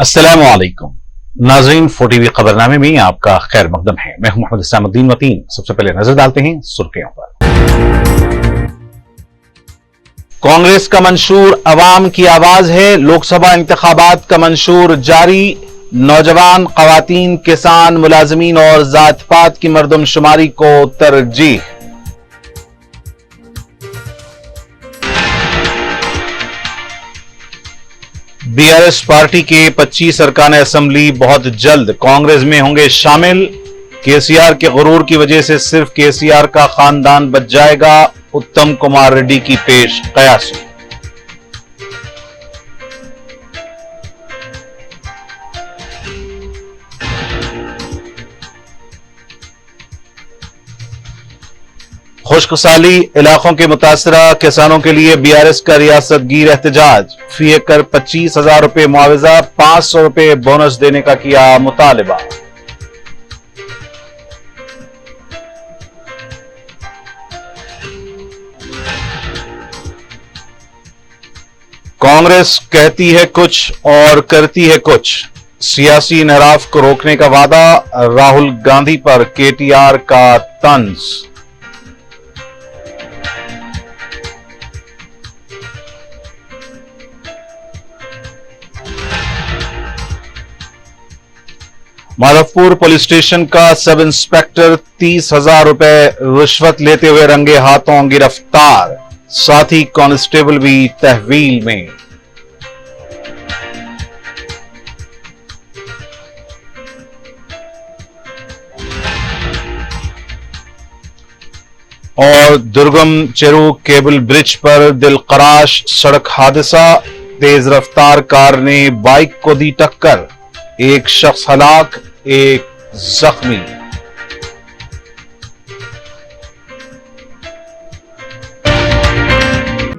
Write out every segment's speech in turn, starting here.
अस्सलामु अलैकुम नाज़रीन, 4TV खबरनामे में आपका खैर मकदम है। मैं हूं मोहम्मद इस्लामुद्दीन वतीन। सबसे पहले नजर डालते हैं सुर्खियों पर। कांग्रेस का मंशूर अवाम की आवाज है। लोकसभा इंतखाबात का मंशूर जारी। नौजवान, खवातीन, किसान, मुलाजमीन और जात पात की मर्दमशुमारी को तरजीह। बीआरएस पार्टी के 25 अरकान असेंबली बहुत जल्द कांग्रेस में होंगे शामिल। केसीआर के गुरूर की वजह से सिर्फ केसीआर का खानदान बच जाएगा। उत्तम कुमार रेड्डी की पेश कयासी। खुशकसाली इलाकों के मुतासरा किसानों के लिए बीआरएस का रियासतगीर एहतजाज। फी एकड़ 25,000 रुपए मुआवजा, 500 रुपए बोनस देने का किया मुतालिबा। कांग्रेस कहती है कुछ और करती है कुछ। सियासी इनहराफ को रोकने का वादा। राहुल गांधी पर केटीआर का तंज। माधवपुर पुलिस स्टेशन का सब इंस्पेक्टर 30,000 रुपए रिश्वत लेते हुए रंगे हाथों गिरफ्तार। साथी कांस्टेबल भी तहवील में। और दुर्गम चेरू केबल ब्रिज पर दिलखराश सड़क हादसा। तेज रफ्तार कार ने बाइक को दी टक्कर। एक शख्स हलाक, एक जख्मी।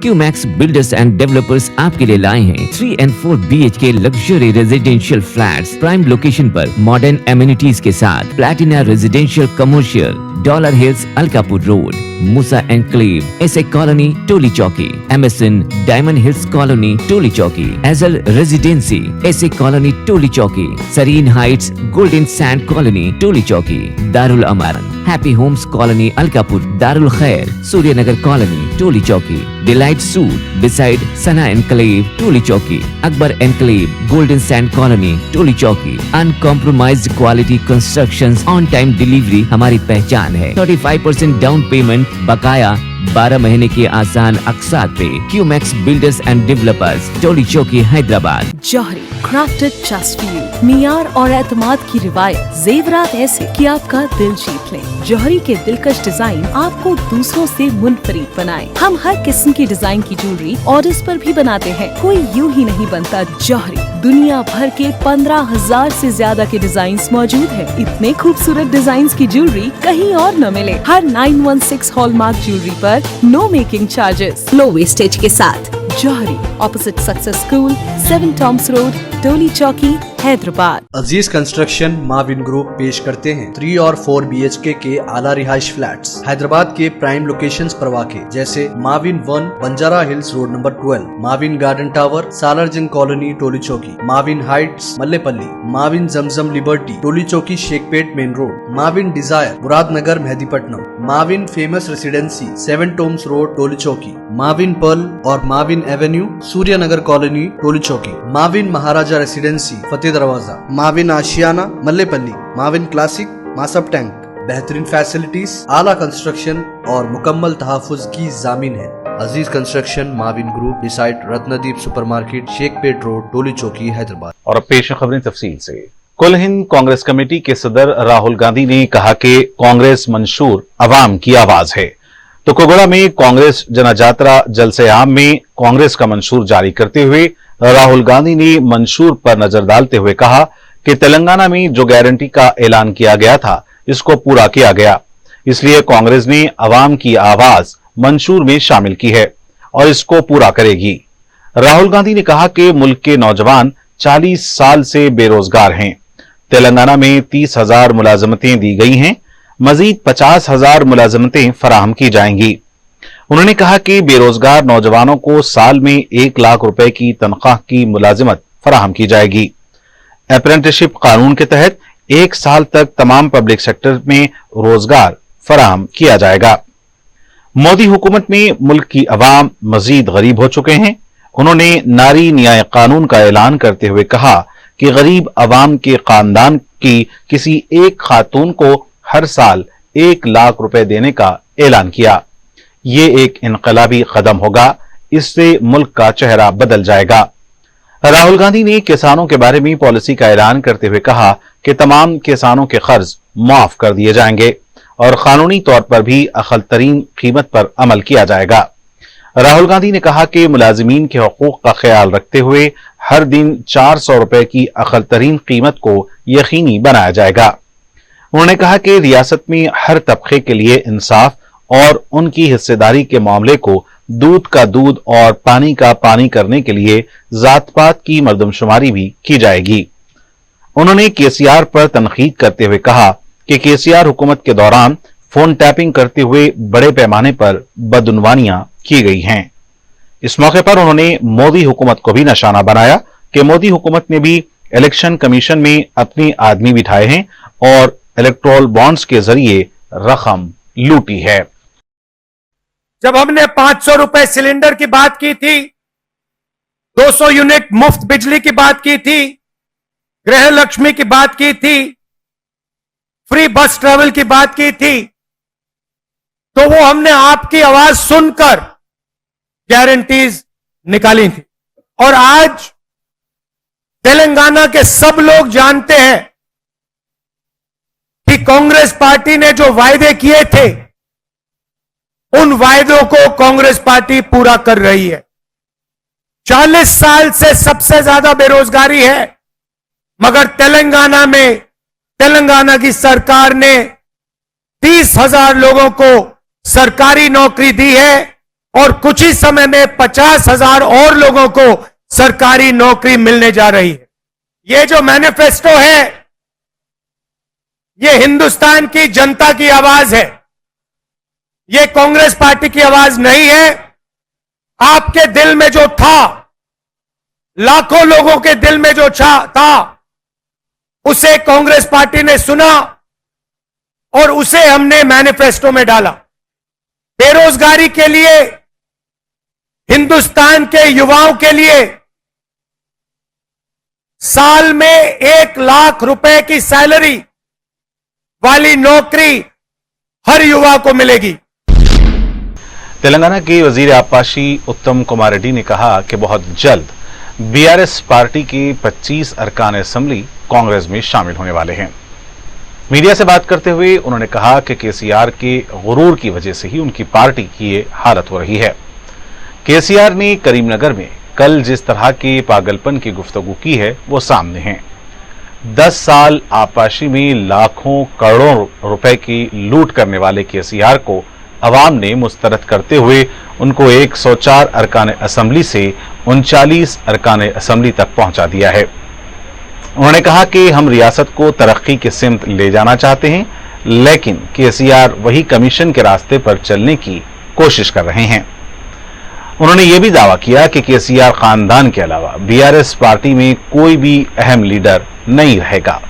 क्यूमैक्स बिल्डर्स एंड डेवलपर्स आपके लिए लाए हैं 3 और 4 BHK luxury residential flats prime location पर मॉडर्न एमिनिटीज के साथ। Platina residential commercial, dollar hills, Alkapur road, Musa enclave, SA colony, Toli Chowki, MSN diamond hills colony, Toli Chowki, एजल residency, SA colony, Toli Chowki, Sareen heights, golden sand colony, Toli Chowki, Darul Amaran, happy homes colony, Alkapur, Darul Khair, Suryanagar colony, Toli Chowki, delight suite beside Sana enclave, Toli Chowki, Akbar enclave, golden sand colony, Toli चौकी। Uncompromised quality constructions, on time delivery हमारी पहचान है। 35% down payment, बकाया 12 महीने की आसान अक़सात पे। QMax builders and developers, Toli Chowki, Hyderabad. Johri crafted just for you. मियार और एतमाद की रिवायत, जेवरात ऐसे कि आपका दिल जीत ले। जौहरी के दिलकश डिजाइन आपको दूसरों से मुनफरिद बनाए। हम हर किस्म की डिजाइन की ज्वेलरी ऑर्डर्स पर भी बनाते हैं। कोई यूं ही नहीं बनता। जौहरी दुनिया भर के 15,000 से ज्यादा के डिजाइन मौजूद है। इतने खूबसूरत डिजाइन की ज्वेलरी कहीं और न मिले। हर 916 हॉलमार्क ज्वेलरी पर no making charges, low wastage के साथ। Jauhari, opposite success school, 7 Toms road, Toli Chowki, Hyderabad. Aziz construction Mavin group पेश करते हैं 3 और 4 BHK के आला रिहाइश फ्लैट्स हैदराबाद के प्राइम लोकेशंस पर वाक़े, जैसे Mavin 1 Banjara hills road number 12, Mavin garden tower, Salarjung colony, Toli Chowki, Mavin heights, Mallepally, Mavin Zamzam liberty, Toli Chowki, Shaikpet main road, Mavin desire, Muradnagar, Mehdipatnam, Mavin famous residency, 7 Toms road, Toli Chowki, Mavin pearl और Mavin avenue, Suryanagar colony, Toli Chowki, Mavin Maharaja residency, Fateh Darwaza, Mavin Ashiana, Mallepally, Mavin classic, Masab tank. बेहतरीन facilities, आला construction और मुकम्मल तहफ़्फ़ुज़ की ज़ामीन है। Aziz construction Mavin group, beside Ratnadeep supermarket, Shaikpet road, Toli Chowki, Hyderabad. और अब पेश खबरें तफसील से। कुल हिंद कांग्रेस कमेटी के सदर राहुल गांधी ने कहा कि कांग्रेस मंशूर अवाम की आवाज है। तो कोगड़ा में कांग्रेस जनाजात्रा जलसे आम में कांग्रेस का मंशूर जारी करते हुए राहुल गांधी ने मंशूर पर नजर डालते हुए कहा कि तेलंगाना में जो गारंटी का ऐलान किया गया था, इसको पूरा किया गया। इसलिए कांग्रेस ने अवाम की आवाज मंशूर में शामिल की है और इसको पूरा करेगी। राहुल गांधी ने कहा कि मुल्क के नौजवान 40 साल से बेरोजगार हैं। तेलंगाना में 30,000 मुलाजमतें दी गई हैं। मजीद 50,000 मुलाजमतें फराहम की जाएंगी। उन्होंने कहा कि बेरोजगार नौजवानों को साल में 1 लाख रुपए की तनख्वाह की मुलाजिमत फराहम की जाएगी। अप्रेंटिसशिप कानून के तहत 1 साल तक तमाम पब्लिक सेक्टर में रोजगार फराहम किया जाएगा। मोदी हुकूमत में मुल्क की अवाम मजीद गरीब हो चुके हैं। उन्होंने नारी न्याय कानून का ऐलान करते हुए कहा कि गरीब अवाम के खानदान की किसी एक खातून को हर साल 1 लाख रुपए देने का ऐलान किया। ये एक इनकलाबी कदम होगा, इससे मुल्क का चेहरा बदल जाएगा। राहुल गांधी ने किसानों के बारे में पॉलिसी का ऐलान करते हुए कहा कि तमाम किसानों के कर्ज माफ कर दिए जाएंगे और कानूनी तौर पर भी अकल तरीन कीमत पर अमल किया जाएगा। राहुल गांधी ने कहा कि मुलाजिमीन के हकूक का ख्याल रखते हुए हर दिन 400 रुपए की अकल तरीन कीमत को यकीनी बनाया जाएगा। उन्होंने कहा कि रियासत में हर तबके के लिए इंसाफ और उनकी हिस्सेदारी के मामले को दूध का दूध और पानी का पानी करने के लिए जात पात की मर्दमशुमारी भी की जाएगी। उन्होंने केसीआर पर तनकीद करते हुए कहा कि केसीआर हुकूमत के दौरान फोन टैपिंग करते हुए बड़े पैमाने पर बदउनवानियां की गई हैं। इस मौके पर उन्होंने मोदी हुकूमत को भी निशाना बनाया कि मोदी हुकूमत ने भी इलेक्शन कमीशन में अपने आदमी बिठाए हैं और इलेक्टोरल बॉन्ड्स के जरिए रकम लूटी है। जब हमने 500 रुपए सिलेंडर की बात की थी, 200 यूनिट मुफ्त बिजली की बात की थी, गृह लक्ष्मी की बात की थी, फ्री बस ट्रैवल की बात की थी, तो वो हमने आपकी आवाज सुनकर गारंटीज निकाली थी। और आज तेलंगाना के सब लोग जानते हैं कि कांग्रेस पार्टी ने जो वायदे किए थे, उन वायदों को कांग्रेस पार्टी पूरा कर रही है। 40 साल से सबसे ज्यादा बेरोजगारी है, मगर तेलंगाना की सरकार ने 30,000 लोगों को सरकारी नौकरी दी है और कुछ ही समय में 50,000 और लोगों को सरकारी नौकरी मिलने जा रही है। ये जो मैनिफेस्टो है, ये हिंदुस्तान की जनता की आवाज है, ये कांग्रेस पार्टी की आवाज नहीं है। आपके दिल में जो था, लाखों लोगों के दिल में जो था, उसे कांग्रेस पार्टी ने सुना और उसे हमने मैनिफेस्टो में डाला। बेरोजगारी के लिए, हिंदुस्तान के युवाओं के लिए साल में 1 लाख रुपए की सैलरी वाली नौकरी हर युवा को मिलेगी। तेलंगाना के वजीर आबपाशी उत्तम कुमार रेड्डी ने कहा कि बहुत जल्द बीआरएस पार्टी के 25 अरकान असेंबली कांग्रेस में शामिल होने वाले हैं। मीडिया से बात करते हुए उन्होंने कहा कि केसीआर के गुरूर की वजह से ही उनकी पार्टी की ये हालत हो रही है। केसीआर ने करीमनगर में कल जिस तरह के पागलपन की गुफ्तगू की है, वो सामने है। 10 साल आबपाशी में लाखों करोड़ों रुपए की लूट करने वाले केसीआर को अवाम ने मुस्तरद करते हुए उनको 104 अरकान असेंबली से 39 अरकान असेंबली तक पहुंचा दिया है। उन्होंने कहा कि हम रियासत को तरक्की की सिमत ले जाना चाहते हैं, लेकिन केसीआर वही कमीशन के रास्ते पर चलने की कोशिश कर रहे हैं। उन्होंने ये भी दावा किया कि केसीआर खानदान के अलावा बीआरएस पार्टी में कोई भी अहम लीडर नहीं रहेगा।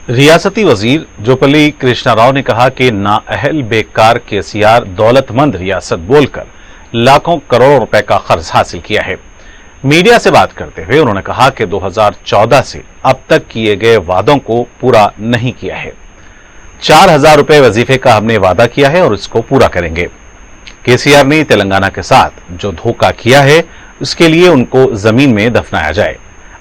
रियासती वजीर जोपल्ली कृष्णा राव ने कहा कि नाअहल बेकार केसीआर दौलतमंद रियासत बोलकर लाखों करोड़ रुपए का कर्ज हासिल किया है। मीडिया से बात करते हुए उन्होंने कहा कि 2014 से अब तक किए गए वादों को पूरा नहीं किया है। 4,000 रुपए वजीफे का हमने वादा किया है और इसको पूरा करेंगे। केसीआर ने तेलंगाना के साथ जो धोखा किया है, उसके लिए उनको जमीन में दफनाया जाए।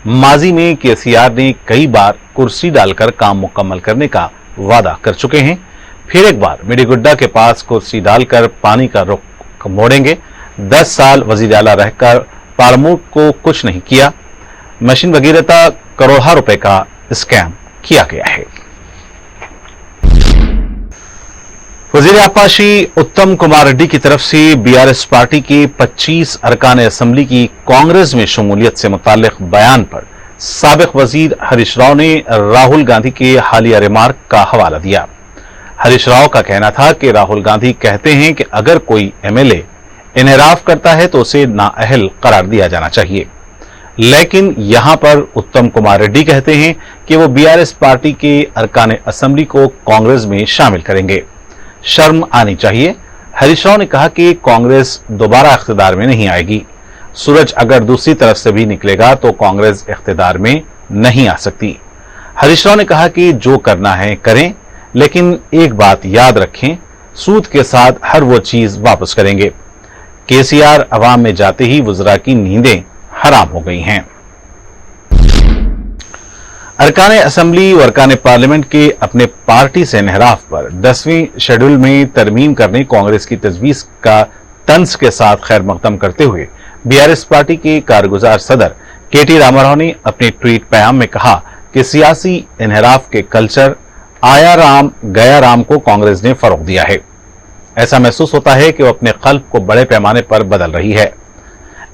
माजी में केसीआर ने कई बार कुर्सी डालकर काम मुकम्मल करने का वादा कर चुके हैं। फिर एक बार मिडीगुड्डा के पास कुर्सी डालकर पानी का रुख मोड़ेंगे। 10 साल वजीर आला रहकर पाड़मूर को कुछ नहीं किया। मशीन भगीरथा करोड़ों रुपए का स्कैम किया गया है। वजीर आबपाशी उत्तम कुमार रेड्डी की तरफ से बीआरएस पार्टी के 25 अरकान असेंबली की कांग्रेस में शमूलियत से मुताल्लिक बयान पर साबिक वजीर हरीश राव ने राहुल गांधी के हालिया रिमार्क का हवाला दिया। हरीश राव का कहना था कि राहुल गांधी कहते हैं कि अगर कोई एमएलए इनहराफ करता है तो उसे नाअहल करार दिया जाना चाहिए। लेकिन यहां पर उत्तम कुमार रेड्डी कहते हैं कि वो बीआरएस पार्टी के अरकान असेंबली को कांग्रेस में शामिल करेंगे। शर्म आनी चाहिए। हरीश राव ने कहा कि कांग्रेस दोबारा इख्तिदार में नहीं आएगी। सूरज अगर दूसरी तरफ से भी निकलेगा तो कांग्रेस इख्तिदार में नहीं आ सकती। हरीश राव ने कहा कि जो करना है करें, लेकिन एक बात याद रखें, सूद के साथ हर वो चीज वापस करेंगे। केसीआर अवाम में जाते ही वुज़रा की नींदें हराम हो गई हैं। अरकान असेंबली और अरकान पार्लियामेंट के अपने पार्टी से इन्हराफ पर 10वीं शेड्यूल में तरमीम करने कांग्रेस की तजवीज का तंज के साथ खैर मकदम करते हुए बीआरएस पार्टी के कारगुजार सदर केटी रामाराव ने अपने ट्वीट पैगाम में कहा कि सियासी इन्हराफ के कल्चर आया राम गया राम को कांग्रेस ने फरोग दिया है। ऐसा महसूस होता है कि वो अपने कल्ब को बड़े पैमाने पर बदल रही है।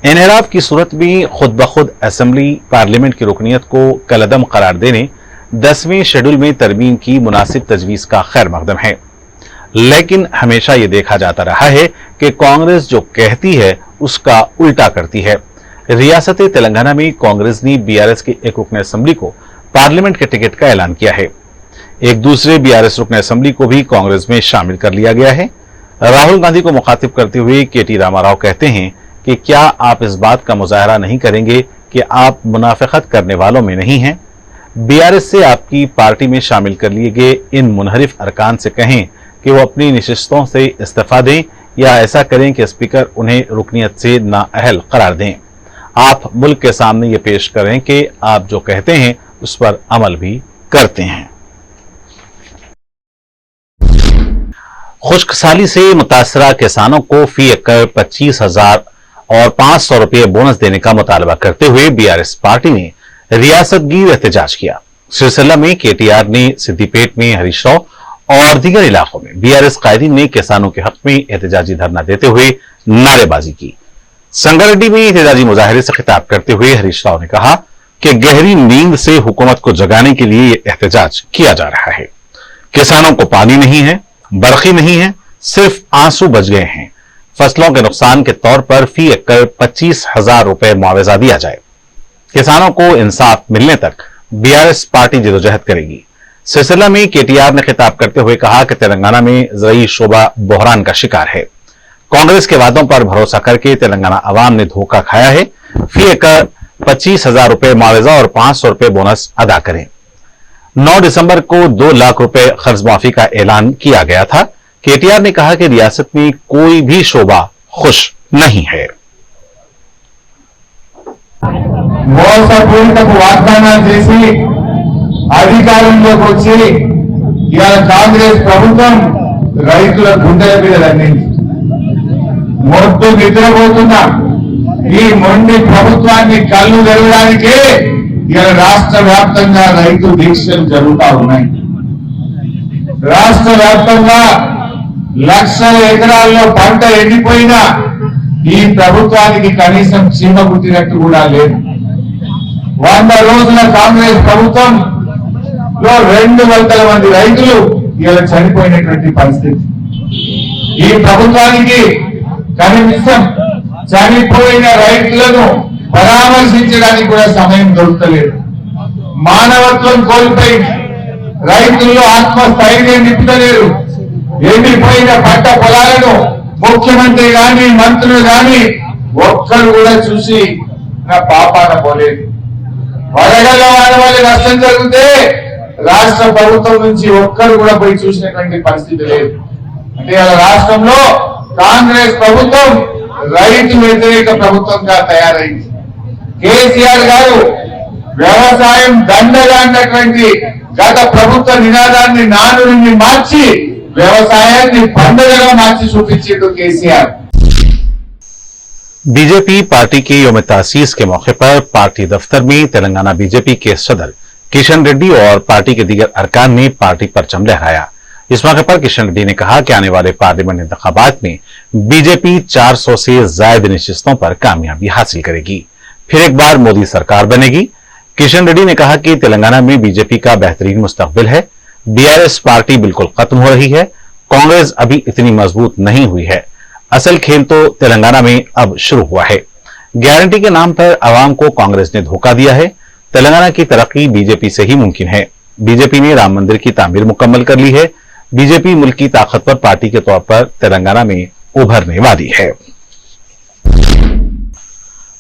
इन्हराफ की सूरत में खुद ब खुद असेंबली पार्लियामेंट की रुकनीत को कलअदम करार देने 10वें शेड्यूल में तरमीम की मुनासिब तजवीज का खैर मकदम है। लेकिन हमेशा यह देखा जाता रहा है कि कांग्रेस जो कहती है उसका उल्टा करती है। रियासत तेलंगाना में कांग्रेस ने बीआरएस के एक रुकन असेंबली को पार्लियामेंट के टिकट का ऐलान किया है। एक दूसरे बीआरएस रुकन असेंबली को भी कांग्रेस में शामिल कर लिया गया है। राहुल गांधी को मुखातिब करते हुए केटी रामाराव कहते हैं कि क्या आप इस बात का मुजाहरा नहीं करेंगे कि आप मुनाफिकत करने वालों में नहीं हैं? बीआरएस से आपकी पार्टी में शामिल कर लिए गए इन मुनहरिफ अरकान से कहें कि वो अपनी नशिस्तों से इस्तीफा दें या ऐसा करें कि स्पीकर उन्हें रुकनीत से नाअहल करार दें। आप मुल्क के सामने ये पेश करें कि आप जो कहते हैं उस पर अमल भी करते हैं। खुश्क साली से मुतासरा किसानों को फी एकड़ 25,000 और 500 रुपये बोनस देने का मुतालबा करते हुए बीआरएस पार्टी ने रियासतगीर एहतजाज किया। सिलसिला में केटीआर ने सिद्दीपेट में हरीश राव और दीगर इलाकों में बीआरएस कायदीन ने किसानों के हक में एहतजाजी धरना देते हुए नारेबाजी की। संगारेड्डी में एहतजाजी मुजाहरे से खिताब करते हुए हरीश राव ने कहा कि गहरी नींद से हुकूमत को जगाने के लिए यह एहतजाज किया जा रहा है। किसानों को पानी नहीं है, बरखी नहीं है, सिर्फ आंसू बच गए हैं। फसलों के नुकसान के तौर पर फी एकड़ 25,000 रुपए मुआवजा दिया जाए। किसानों को इंसाफ मिलने तक बीआरएस पार्टी जदोजहद करेगी। सिलसिला में केटीआर ने खिताब करते हुए कहा कि तेलंगाना में ज़रई शोबा बहरान का शिकार है। कांग्रेस के वादों पर भरोसा करके तेलंगाना अवाम ने धोखा खाया है। फी एकड़ 25,000 रुपए मुआवजा और 500 रुपए बोनस अदा करें। 9 दिसंबर को 2 लाख रुपए कर्ज माफी का ऐलान किया गया था। केटीआर ने कहा कि रियासत में कोई भी शोबा खुश नहीं है। మోసపూరితపు వాగ్దానాలు చేసి అధికారంలోకి వచ్చి ఇవాళ కాంగ్రెస్ ప్రభుత్వం రైతుల గుండెల మీద దండింది. మొద్దు నిద్రపోతున్న ఈ మొండి ప్రభుత్వాన్ని కళ్ళు తెరవడానికే ఇవాళ రాష్ట్ర వ్యాప్తంగా రైతు దీక్షలు జరుగుతా ఉన్నాయి. రాష్ట్ర వ్యాప్తంగా లక్షల ఎకరాల్లో పంట ఎండిపోయినా ఈ ప్రభుత్వానికి కనీసం చీమ కుట్టినట్టు కూడా లేదు. 100 రోజుల కాంగ్రెస్ ప్రభుత్వంలో 200 మంది రైతులు ఇలా చనిపోయినటువంటి పరిస్థితి. ఈ ప్రభుత్వానికి కనీసం చనిపోయిన రైతులను పరామర్శించడానికి కూడా సమయం దొరకలేదు. మానవత్వం కోల్పోయి రైతుల్లో ఆత్మస్థైర్యం నింపుతలేరు. ఎండిపోయిన పంట పొలాలను ముఖ్యమంత్రి గాని మంత్రులు గాని ఒక్కరు కూడా చూసి నా పాపాన పోలేదు. వడగళ్ళ వారి వల్ల నష్టం జరిగితే రాష్ట్ర ప్రభుత్వం నుంచి ఒక్కరు కూడా పోయి చూసినటువంటి పరిస్థితి లేదు. అంటే అలా రాష్ట్రంలో కాంగ్రెస్ ప్రభుత్వం రైతు వ్యతిరేక ప్రభుత్వంగా తయారైంది. కేసీఆర్ గారు వ్యవసాయం దండగా అన్నటువంటి గత ప్రభుత్వ నినాదాన్ని నానుడిని మార్చి వ్యవసాయాన్ని పండుగగా మార్చి చూపించాడు కేసీఆర్. बीजेपी पार्टी के यौम तासीस के मौके पर पार्टी दफ्तर में तेलंगाना बीजेपी के सदर किशन रेड्डी और पार्टी के दीगर अरकान ने पार्टी परचम लहराया। इस मौके पर किशन रेड्डी ने कहा कि आने वाले पार्लियामेंट इंतखाबात में बीजेपी 400 से ज्यादा नशिस्तों पर कामयाबी हासिल करेगी, फिर एक बार मोदी सरकार बनेगी। किशन रेड्डी ने कहा कि तेलंगाना में बीजेपी का बेहतरीन मुस्तकबिल है। बीआरएस पार्टी बिल्कुल खत्म हो रही है। कांग्रेस अभी इतनी मजबूत नहीं हुई है। असल खेल तो तेलंगाना में अब शुरू हुआ है। गारंटी के नाम पर आवाम को कांग्रेस ने धोखा दिया है। तेलंगाना की तरक्की बीजेपी से ही मुमकिन है। बीजेपी ने राम मंदिर की तामीर मुकम्मल कर ली है। बीजेपी मुल्क की ताकतवर पार्टी के तौर पर तेलंगाना में उभरने वाली है।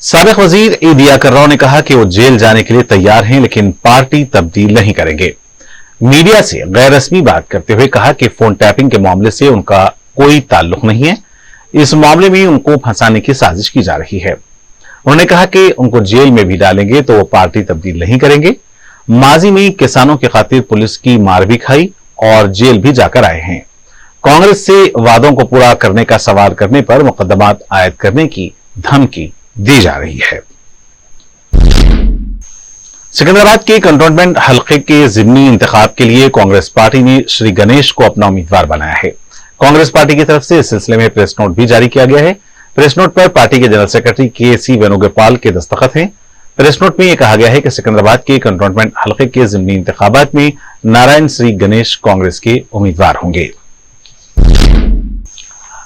साबिक वजीर ए दियाकर राव ने कहा कि वो जेल जाने के लिए तैयार हैं, लेकिन पार्टी तब्दील नहीं करेंगे। मीडिया से गैर रस्मी बात करते हुए कहा कि फोन टैपिंग के मामले से उनका कोई ताल्लुक नहीं है। इस मामले में उनको फंसाने की साजिश की जा रही है। उन्होंने कहा कि उनको जेल में भी डालेंगे तो वो पार्टी तब्दील नहीं करेंगे। माजी में किसानों की खातिर पुलिस की मार भी खाई और जेल भी जाकर आए हैं। कांग्रेस से वादों को पूरा करने का सवाल करने पर मुकदमात आयद करने की धमकी दी जा रही है। सिकंदराबाद के कंटोनमेंट हल्के के जिमनी इंतखाब के लिए कांग्रेस पार्टी ने श्री गणेश को अपना उम्मीदवार बनाया है। कांग्रेस पार्टी की तरफ से इस सिलसिले में प्रेस नोट भी जारी किया गया है। प्रेस नोट पर पार्टी के जनरल सेक्रेटरी के.सी. वेणुगोपाल के दस्तखत हैं। प्रेस नोट में यह कहा गया है कि सिकंदराबाद के कंटोनमेंट हल्के के जिमनी इंतखाबात में नारायण श्री गणेश कांग्रेस के उम्मीदवार होंगे।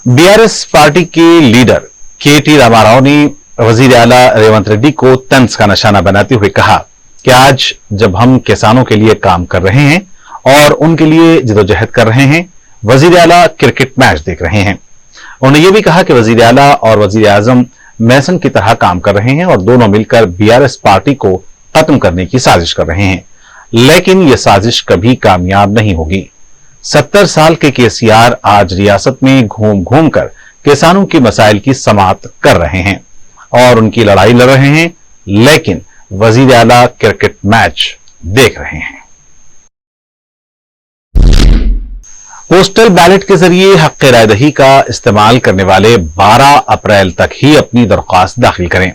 बीआरएस पार्टी के लीडर के.टी. रामाराव ने वजीर आला रेवंत रेड्डी को तंज का निशाना बनाते हुए कहा कि आज जब हम किसानों के लिए काम कर रहे हैं और उनके लिए जदोजहद कर रहे हैं, वजीर आला क्रिकेट मैच देख रहे हैं। उन्होंने यह भी कहा कि वजीर आला और वजीर आजम मैसन की तरह काम कर रहे हैं और दोनों मिलकर बीआरएस पार्टी को खत्म करने की साजिश कर रहे हैं, लेकिन यह साजिश कभी कामयाब नहीं होगी। 70 साल के केसीआर आज रियासत में घूम घूम कर किसानों के मसाइल की समाअत कर रहे हैं और उनकी लड़ाई लड़ रहे हैं, लेकिन वजीर आला क्रिकेट मैच देख रहे हैं। पोस्टल बैलेट के जरिए हक रायदही का इस्तेमाल करने वाले 12 अप्रैल तक ही अपनी दरख्वास्त दाखिल करें।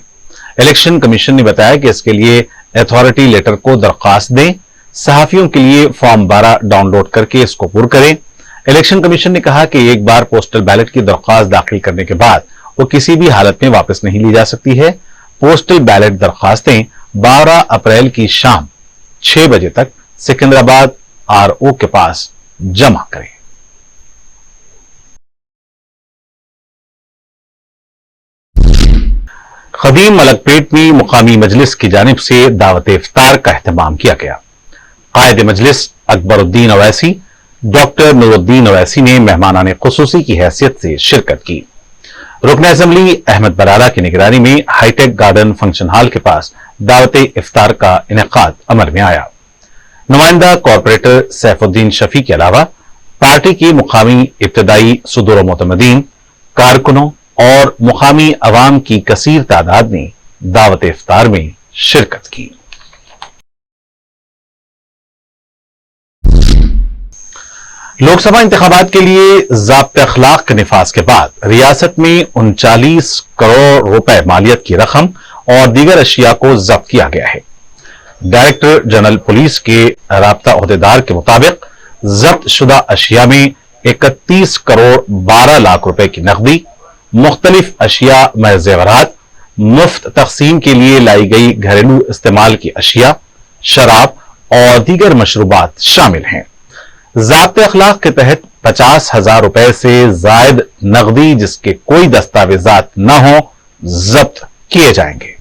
इलेक्शन कमीशन ने बताया कि इसके लिए अथॉरिटी लेटर को दरख्वास्त दें। सहाफियों के लिए फॉर्म 12 डाउनलोड करके इसको पुर करें। इलेक्शन कमीशन ने कहा कि एक बार पोस्टल बैलेट की दरख्वास्त दाखिल करने के बाद वो किसी भी हालत में वापस नहीं ली जा सकती है। पोस्टल बैलेट दरख्वास्तें 12 अप्रैल की शाम 6 बजे तक सिकंदराबाद आरओ के पास जमा करें। खदीम मलकपेट में मुकामी मजलिस की जानिब से दावत इफ्तार का एहतमाम किया गया। कायद मजलिस अकबरुद्दीन अवैसी डॉक्टर नूरुद्दीन अवैसी ने मेहमानाने खुसूसी की हैसियत से शिरकत की। रुकन असेंबली अहमद बराला की निगरानी में हाईटेक गार्डन फंक्शन हॉल के पास दावत इफ्तार का इनेकाद अमल में आया। नुमाइंदा कॉरपोरेटर सैफुद्दीन शफी के अलावा पार्टी की मुकामी इब्तदाई सुदूर मोतमदीन, कारकुनों और मुकामी अवाम की कसीर तादाद ने दावत इफ्तार में शिरकत की। लोकसभा इंतखाबात के लिए ज़ाब्ते अखलाक के निफाज के बाद रियासत में 39 करोड़ रुपए मालियत की रकम और दीगर अशिया को जब्त किया गया है। डायरेक्टर जनरल पुलिस के राब्ता ओहदेदार के मुताबिक जब्त शुदा अशिया में 31 करोड़ 12 लाख रुपए की नकदी, मुख्तलिफ अशिया में जेवरात, मुफ्त तकसीम के लिए लाई गई घरेलू इस्तेमाल की अशिया, शराब और दीगर मशरूबात शामिल हैं। ज़ाब्ते अखलाक के तहत 50,000 रुपए से जायद नकदी जिसके कोई दस्तावेजात न हो जब्त किए जाएंगे।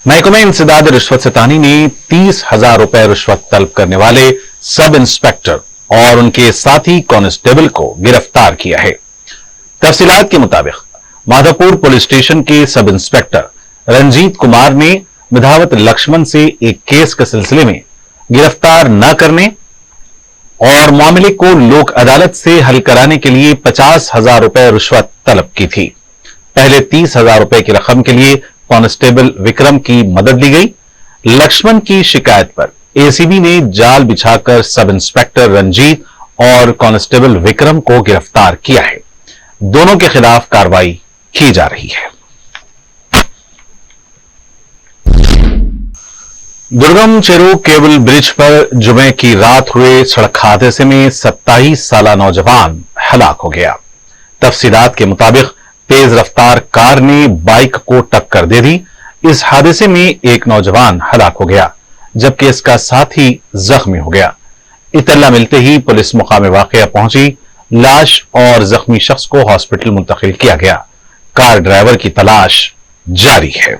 महकमे इंसदाद रिश्वत सितानी ने 30,000 रुपए रिश्वत तलब करने वाले सब इंस्पेक्टर और उनके साथी कांस्टेबल को गिरफ्तार किया है। तफसीलात के मुताबिक माधोपुर पुलिस स्टेशन के सब इंस्पेक्टर रंजीत कुमार ने मिधावत लक्ष्मण से एक केस के सिलसिले में गिरफ्तार न करने और मामले को लोक अदालत से हल कराने के लिए 50,000 रुपए रिश्वत तलब की थी। पहले 30,000 रुपए की रकम के लिए कांस्टेबल विक्रम की मदद ली गई। लक्ष्मण की शिकायत पर एसीबी ने जाल बिछाकर सब इंस्पेक्टर रंजीत और कांस्टेबल विक्रम को गिरफ्तार किया है। दोनों के खिलाफ कार्रवाई की जा रही है। दुर्गम चेरू केबल ब्रिज पर जुमे की रात हुए सड़क हादसे में 27 साला नौजवान हलाक हो गया। तफसीलात के मुताबिक तेज रफ्तार कार ने बाइक को टक्कर दे दी। इस हादसे में एक नौजवान हलाक हो गया जबकि इसका साथी जख्मी हो गया। इतला मिलते ही पुलिस मुकाम वाकया पहुंची। लाश और जख्मी शख्स को हॉस्पिटल मुंतकिल किया गया। कार ड्राइवर की तलाश जारी है।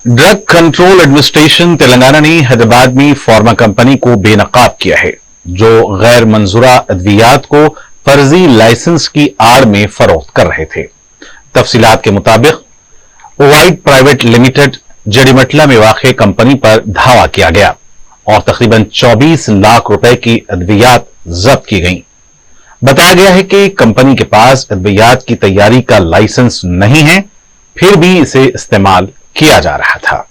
ड्रग कंट्रोल एडमिनिस्ट्रेशन तेलंगाना ने हैदराबाद में फार्मा कंपनी को बेनकाब किया है, जो गैर मंजूरा अद्वियात को फर्जी लाइसेंस की आड़ में फरोख्त कर रहे थे। तफसीलात के मुताबिक ओवाइड प्राइवेट लिमिटेड जड़ीमटला में वाक़ कंपनी पर धावा किया गया और तकरीबन 24 लाख रुपए की अद्वियात जब्त की गई। बताया गया है कि कंपनी के पास अद्वियात की तैयारी का लाइसेंस नहीं है, फिर भी इसे इस्तेमाल किया जा रहा था।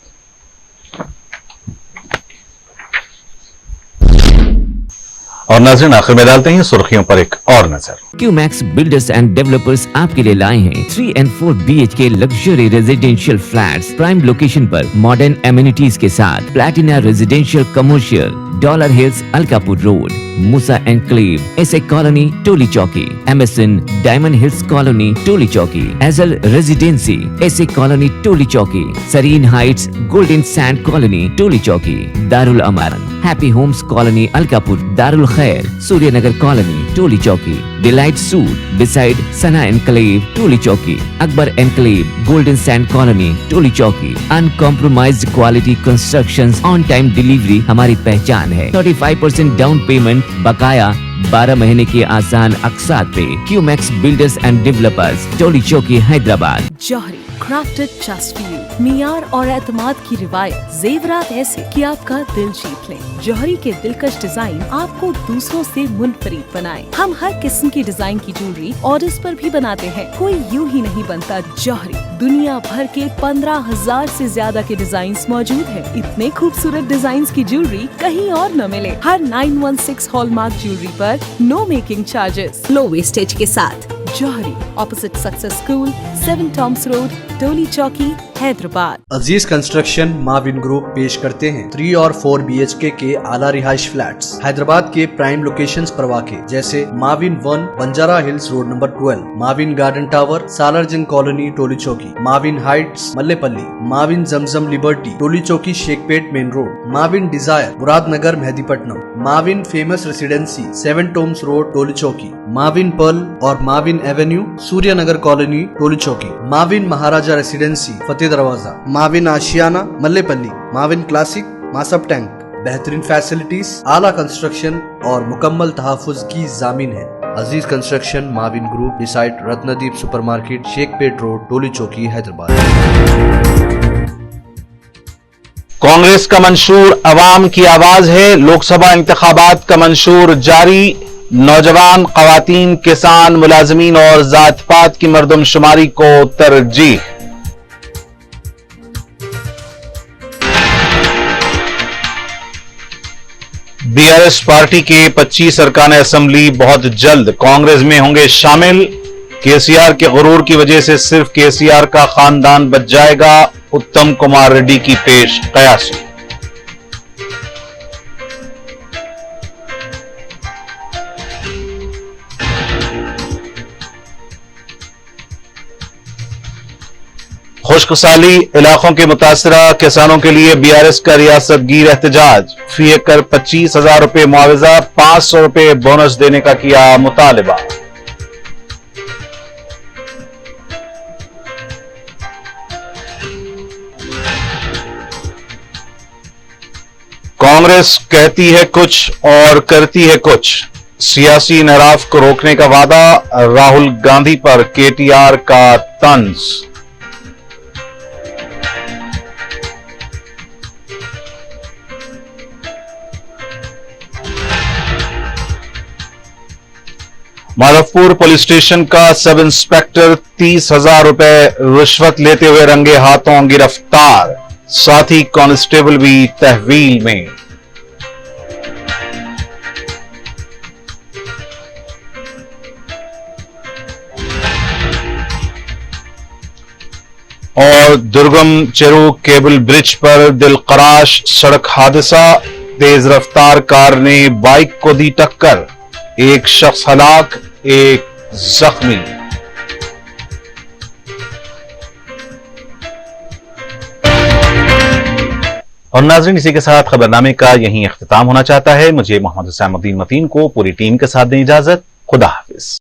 और नाज़रीन, आखिर में डालते हैं सुर्खियों पर एक और नजर। क्यूमैक्स बिल्डर्स एंड डेवलपर्स आपके लिए लाए हैं 3 and 4 BHK luxury residential flats prime location पर मॉडर्न एमिनिटीज के साथ Platina residential commercial, dollar hills Alkapur road, Musa enclave, SA colony Toli Chowki, MSN diamond hills colony Toli Chowki, एजल residency SA colony Toli Chowki, Sareen heights golden sand colony Toli Chowki, Darul Amaran happy homes colony Alkapur, Darul Khair Suryanagar colony Toli Chowki, delight suite beside Sana enclave Toli Chowki, Akbar enclave golden sand colony Toli चौकी। Uncompromised quality constructions, on time delivery हमारी पहचान है। 35% down payment, बकाया 12 महीने के आसान अक़सात पे। QMax builders and developers, Toli Chowki, Hyderabad. Johri crafted just for you, मियार और एतमाद की रिवायत, जेवरात ऐसे कि आपका दिल जीत लें। जौहरी के दिलकश डिजाइन आपको दूसरों से मुनफरिद बनाए। हम हर किस्म की डिजाइन की ज्वेलरी ऑर्डर्स पर भी बनाते हैं, कोई यूं ही नहीं बनता। जौहरी दुनिया भर के 15,000 से ज्यादा के डिजाइन मौजूद है। इतने खूबसूरत डिजाइन की ज्वेलरी कहीं और न मिले। हर 916 हॉलमार्क ज्वेलरी पर no making charges, low wastage के साथ। Jauhari opposite success school, 7 Toms road, Toli Chowki, Hyderabad. Aziz construction Mavin group पेश करते हैं 3 और 4 BHK के आला रिहाइश फ्लैट्स हैदराबाद के प्राइम लोकेशंस पर वाक़े, जैसे Mavin 1 Banjara hills road number 12, Mavin garden tower Salarjung colony Toli Chowki, Mavin heights Mallepally, Mavin Zamzam liberty Toli Chowki Shaikpet main road, Mavin desire Muradnagar Mehdipatnam, Mavin famous residency 7 Toms road Toli Chowki, Mavin pearl और Mavin avenue Suryanagar colony Toli Chowki, Mavin Maharaja residency Fateh Darwaza, Mavin Ashiana Mallepally, Mavin classic Masab tank. बेहतरीन facilities, आला construction और मुकम्मल तहफ़्फ़ुज़ की जामीन है। Aziz construction Mavin group, beside Ratnadeep supermarket, Shaikpet road, Toli Chowki, Hyderabad. Congress का मंशूर अवाम की आवाज है। लोकसभा इंतखाबात का मंशूर जारी। नौजवान, खवातीन, किसान, मुलाजमीन और जात पात की मर्दमशुमारी को तरजीह। बीआरएस पार्टी के 25 अरकान असेंबली बहुत जल्द कांग्रेस में होंगे शामिल। केसीआर के गुरूर की वजह से सिर्फ केसीआर का खानदान बच जाएगा, उत्तम कुमार रेड्डी की पेश कयासी। खुशकसाली इलाकों के मुतासरा किसानों के लिए बीआरएस का रियासत गिर एहतजाज। फी एकड़ 25,000 रुपए मुआवजा, 500 रुपए बोनस देने का किया मुतालिबा। कांग्रेस कहती है कुछ और करती है कुछ। सियासी इनहराफ को रोकने का वादा, राहुल गांधी पर केटीआर का तंज। माधवपुर पुलिस स्टेशन का सब इंस्पेक्टर 30,000 रुपए रिश्वत लेते हुए रंगे हाथों गिरफ्तार। साथी कांस्टेबल भी तहवील में। और दुर्गम चेरू केबल ब्रिज पर दिलखराश सड़क हादसा। तेज रफ्तार कार ने बाइक को दी टक्कर, एक शख्स हलाक, एक जख्मी। और नाज़रीन, इसी के साथ खबरनामे का यहीं इख्तिताम होना चाहता है। मुझे मोहम्मद हुसैनुद्दीन मतीन को पूरी टीम के साथ दें इजाजत। खुदा हाफिज।